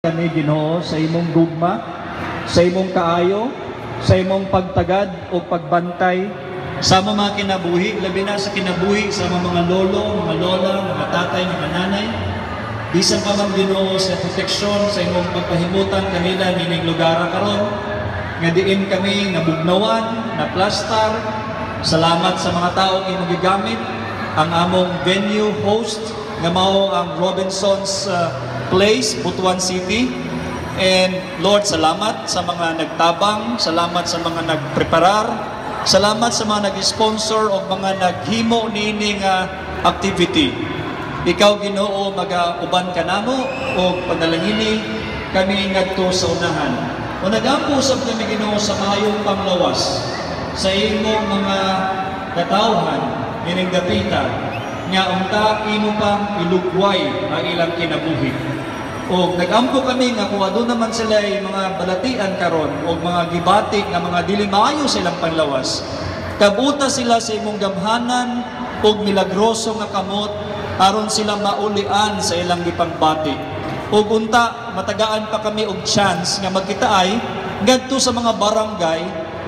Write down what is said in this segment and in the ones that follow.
Kami Ginoo sa imong gugma, sa imong kaayo, sa imong pagtagad o pagbantay sa mga kinabuhi, labi na sa kinabuhi sa mga lolo, mga lola, mga tatay, mga nanay. Bisan pa man Ginoo sa proteksyon sa imong pagpahimutan kanila nining lugar karon nga diin kami nabugnawan, na plastar. Salamat sa mga taong imong gigamit ang among venue host nga mao ang Robinson's Place, Butuan City. And Lord, salamat sa mga nagtabang, salamat sa mga nagpreparar, salamat sa mga nag-sponsor o mga naghimo nining activity. Ikaw Ginoo, mag-uban ka namo o panalangini kami ngadto sa unahan. O nag-ampusab kami Ginoo sa maayong panglawas sa imong mga katawhan nining dapita nga unta imo pang ilugway ang ilang kinabuhi. O nag-ampo kami nga kung doon naman sila ay mga balatian karon o mga gibati nga mga dili maayo sa ilang panlawas. Kabuta sila sa imong gamhanan o milagroso nga kamot aron sila maulian sa ilang gipangbati. O unta matagaan pa kami og chance nga magkitaay ngadto sa mga barangay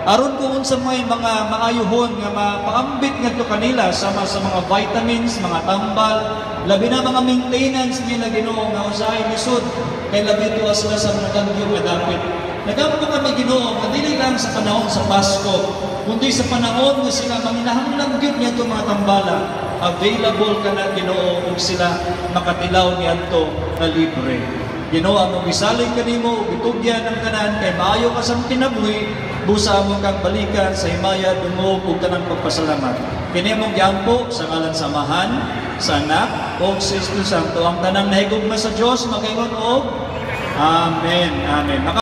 aron kung unsa may mga maayuhon nga mapaambit ngadto kanila sama sa mga vitamins, mga tambal, labi na mga maintenance nila Ginoo nga usahay lisod kay labi tuwa sila sa mga bagyo nga dapit. Nagampo kami Ginoo nga dili lang sa panahon sa Pasko, kundi sa panahon nga sila manginahanglan gyud ngadto mga tambala. Available ka na Ginoo ug sila makatilaw niadto na libre. Ginoo among gisalig kanimo ug itugyan ang tanan kay maayo ka sa kinabuhi, busa mo kang balikan sa himaya dungog ug tanang pagpasalamat. Kini among giampo sa ngalan sa Amahan, sa Anak ug sa Espiritu Santo. Ang tanang nahigugma sa Dios magaingon og Amen. Amen.